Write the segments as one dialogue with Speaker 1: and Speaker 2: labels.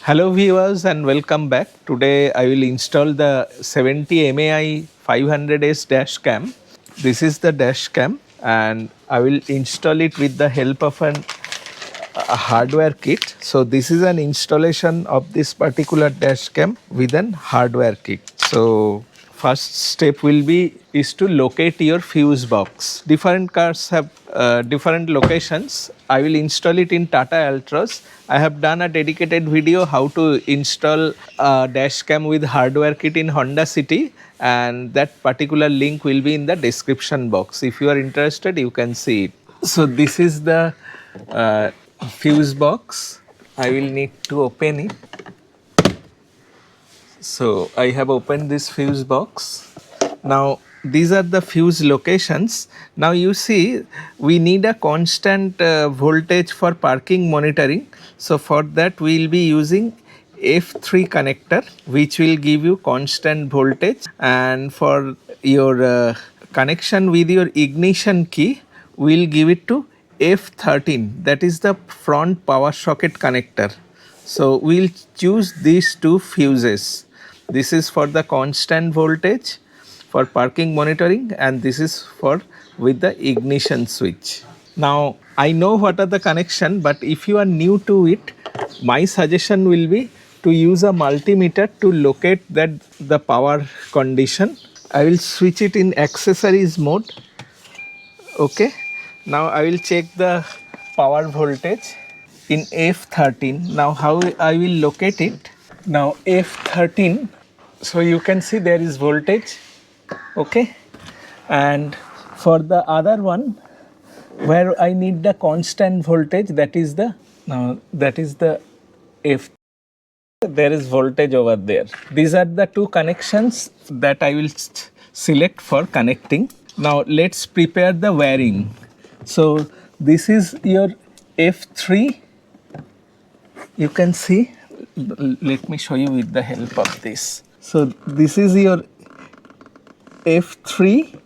Speaker 1: Hello viewers and welcome back. Today I will install the 70mai 510s Dashcam. This is the Dashcam and I will install it with the help of a hardware kit. So this is an installation of this particular Dashcam with an hardware kit. So first step will be is to locate your fuse box. Different cars have different locations. I will install it in Tata Altroz. I have done a dedicated video how to install a Dashcam with hardware kit in Honda City, and that particular link will be in the description box. If you are interested, you can see it. So this is the fuse box. I will need to open it. So I have opened this fuse box. Now these are the fuse locations. Now you see we need a constant voltage for parking monitoring. So for that we will be using F3 connector, which will give you constant voltage, and for your connection with your ignition key we will give it to F13, that is the front power socket connector. So we'll choose these two fuses. This is for the constant voltage for parking monitoring, and this is for with the ignition switch. Now I know what are the connection, but if you are new to it, my suggestion will be to use a multimeter to locate that the power condition. I will switch it in accessories mode. Okay. Now I will check the power voltage in F13. Now how I will locate it? Now F13, so you can see there is voltage, okay, and for the other one where I need the constant voltage, that is the F, there is voltage over there. These are the two connections that I will select for connecting. Now let's prepare the wiring. So this is your F3, you can see. Let me show you with the help of this. So this is your F3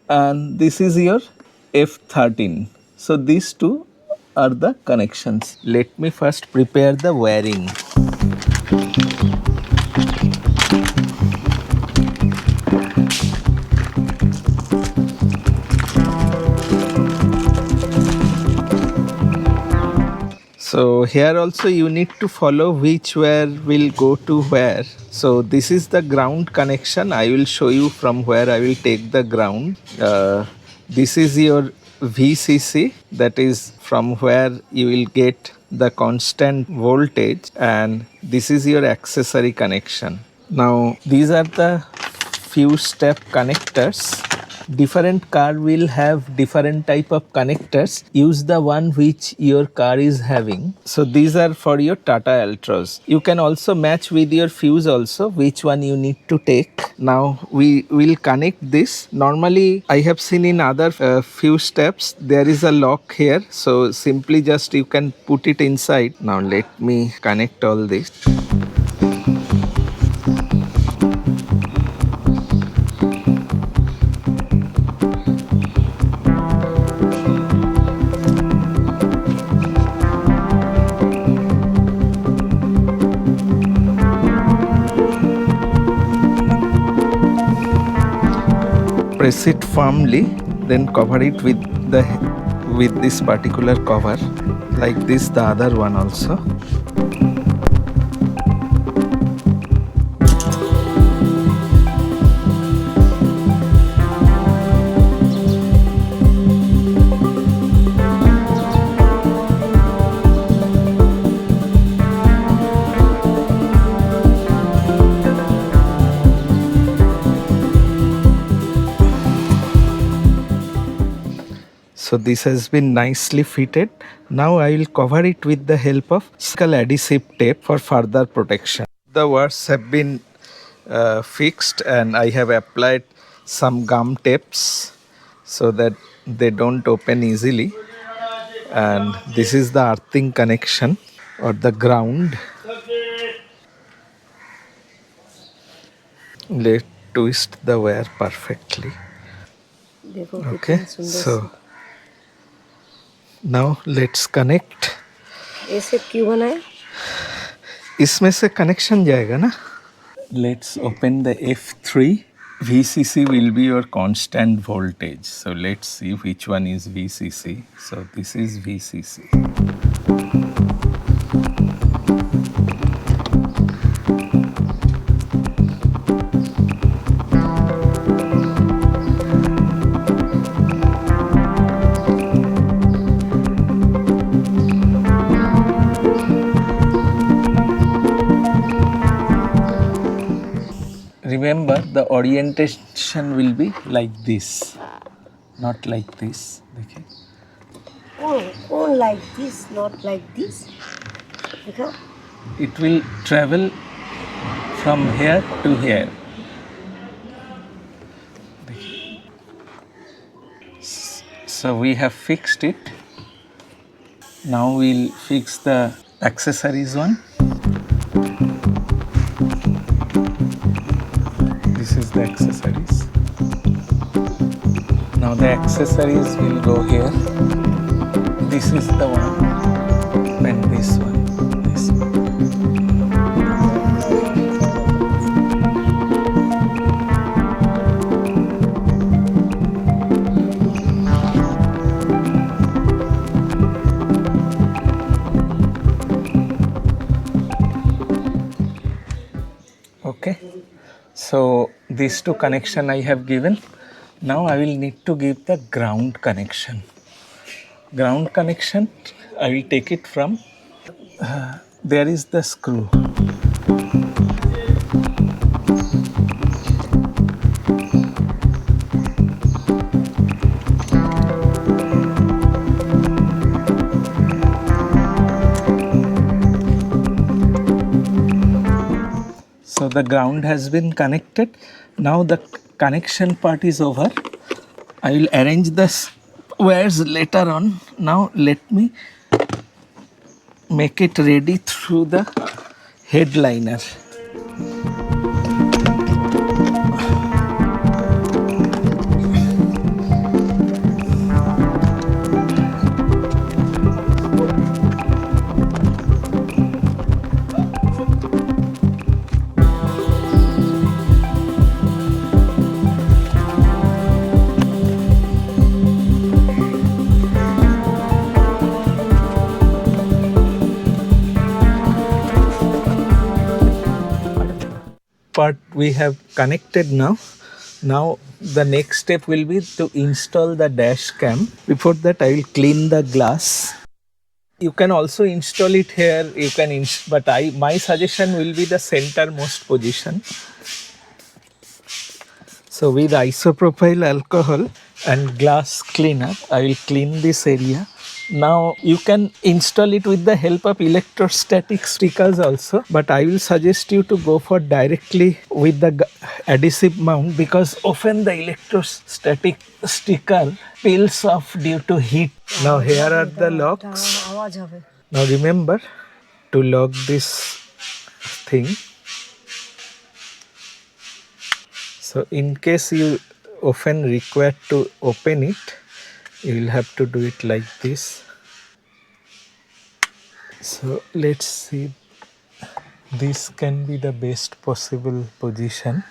Speaker 1: and this is your F13. So these two are the connections. Let me first prepare the wiring. So here also you need to follow which wire will go to where. So this is the ground connection. I will show you from where I will take the ground. This is your VCC, that is from where you will get the constant voltage, and this is your accessory connection. Now these are the few step connectors. Different car will have different type of connectors. Use the one which your car is having. So these are for your Tata Altroz. You can also match with your fuse also which one you need to take. Now we will connect this. Normally I have seen in other few steps there is a lock here. So simply just you can put it inside. Now let me connect all this. Press it firmly, then cover it with this particular cover, like this the other one also. So this has been nicely fitted. Now I will cover it with the help of adhesive tape for further protection. The wires have been fixed, and I have applied some gum tapes so that they don't open easily. And this is the earthing connection or the ground. Let's twist the wire perfectly. Okay, so now let's connect.
Speaker 2: ऐसे क्यों बनाए?
Speaker 1: इसमें से connection जाएगा ना. Let's open the F3. VCC will be your constant voltage. So let's see which one is VCC. So this is VCC. Remember, the orientation will be like this, not like this. Okay.
Speaker 2: Oh, like this, not like this. Okay.
Speaker 1: It will travel from here to here. So we have fixed it. Now we'll fix the accessories one. This is the accessories. Now the accessories will go here. This is the one and this one. This one. Okay. So these two connection I have given. Now I will need to give the ground connection. Ground connection, I will take it from, there is the screw. So the ground has been connected. Now the connection part is over. I will arrange the wires later on. Now let me make it ready through the headliner. Part we have connected now. Now the next step will be to install the dash cam. Before that I will clean the glass. You can also install it here, you can but my suggestion will be the centermost position. So with isopropyl alcohol and glass cleaner, I will clean this area. Now you can install it with the help of electrostatic stickers also, but I will suggest you to go for directly with the adhesive mount, because often the electrostatic sticker peels off due to heat. Now here are the locks. Now remember to lock this thing. So in case you often require to open it, you will have to do it like this. So let's see, this can be the best possible position.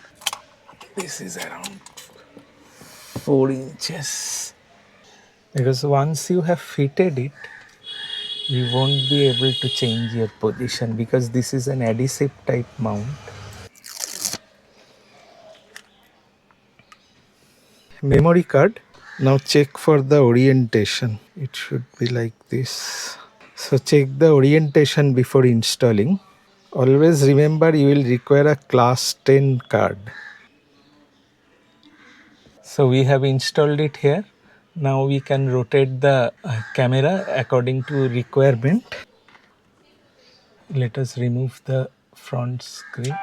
Speaker 1: This is around 4 inches. Because once you have fitted it, you won't be able to change your position, because this is an adhesive type mount. Memory card. Now check for the orientation. It should be like this. So check the orientation before installing. Always remember you will require a class 10 card. So we have installed it here. Now we can rotate the camera according to requirement. Let us remove the front screen.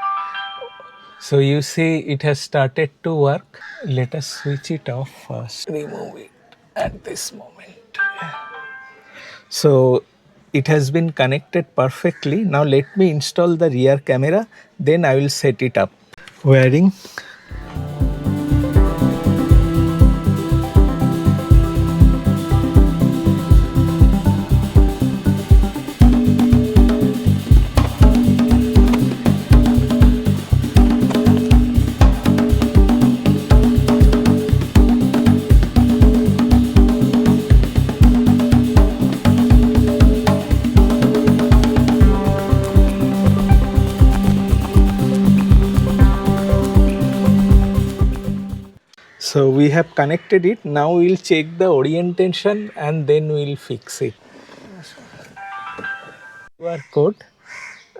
Speaker 1: So you see it has started to work. Let us switch it off first. Remove it at this moment. So it has been connected perfectly. Now let me install the rear camera, then I will set it up. Wiring. So we have connected it. Now we'll check the orientation and then we'll fix it. QR code.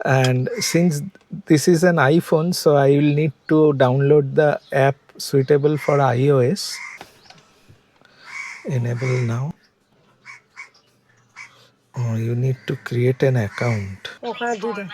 Speaker 1: And since this is an iPhone, so I will need to download the app suitable for iOS. Enable now. Oh, you need to create an account.
Speaker 2: Oh, can't do that.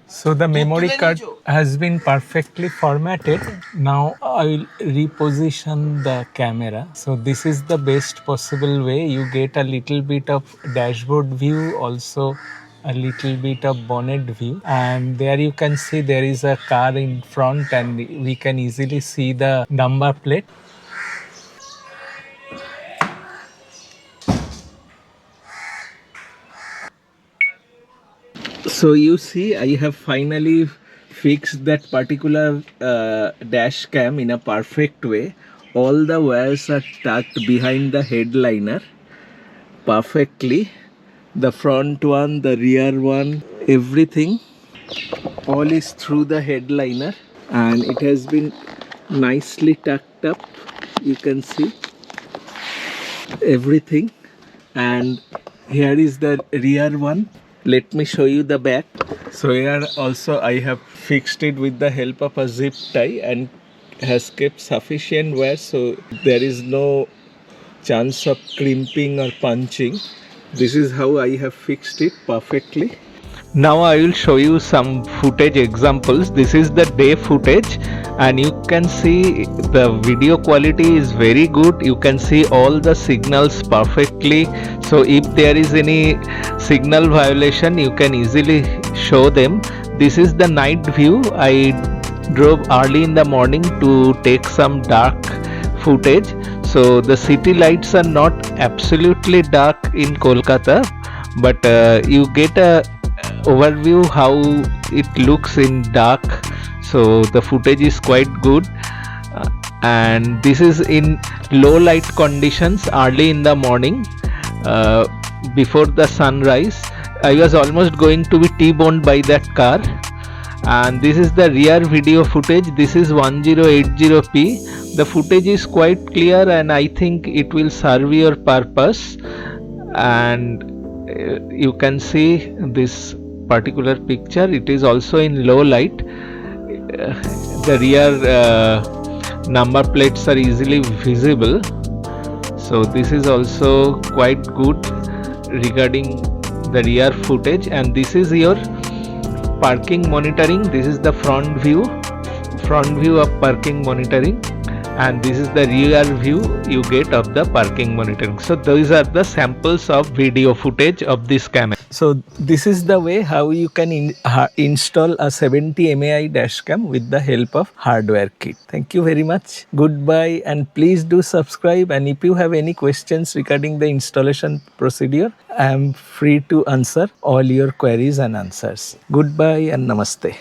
Speaker 1: So the memory card has been perfectly formatted. Now I will reposition the camera. So this is the best possible way. You get a little bit of dashboard view, also a little bit of bonnet view, and there you can see there is a car in front and we can easily see the number plate. So you see, I have finally fixed that particular dash cam in a perfect way. All the wires are tucked behind the headliner perfectly. The front one, the rear one, everything all is through the headliner, and it has been nicely tucked up. You can see everything. And here is the rear one. Let me show you the back. So here also I have fixed it with the help of a zip tie and has kept sufficient wear, so there is no chance of crimping or punching. This is how I have fixed it perfectly. Now I will show you some footage examples. This is the day footage and you can see the video quality is very good. You can see all the signals perfectly. So if there is any signal violation, you can easily show them. This is the night view. I drove early in the morning to take some dark footage. So the city lights are not absolutely dark in Kolkata, but you get a overview how it looks in dark. So the footage is quite good. And this is in low light conditions early in the morning, before the sunrise. I was almost going to be T-boned by that car. And this is the rear video footage. This is 1080p. The footage is quite clear and I think it will serve your purpose. And you can see this particular picture, it is also in low light. The rear number plates are easily visible. So this is also quite good regarding the rear footage. And this is your parking monitoring. This is the front view of parking monitoring, and this is the rear view you get of the parking monitoring. So these are the samples of video footage of this camera. So this is the way how you can install a 70mai dashcam with the help of Hardwire Kit. Thank you very much. Goodbye, and please do subscribe. And if you have any questions regarding the installation procedure, I am free to answer all your queries and answers. Goodbye and namaste.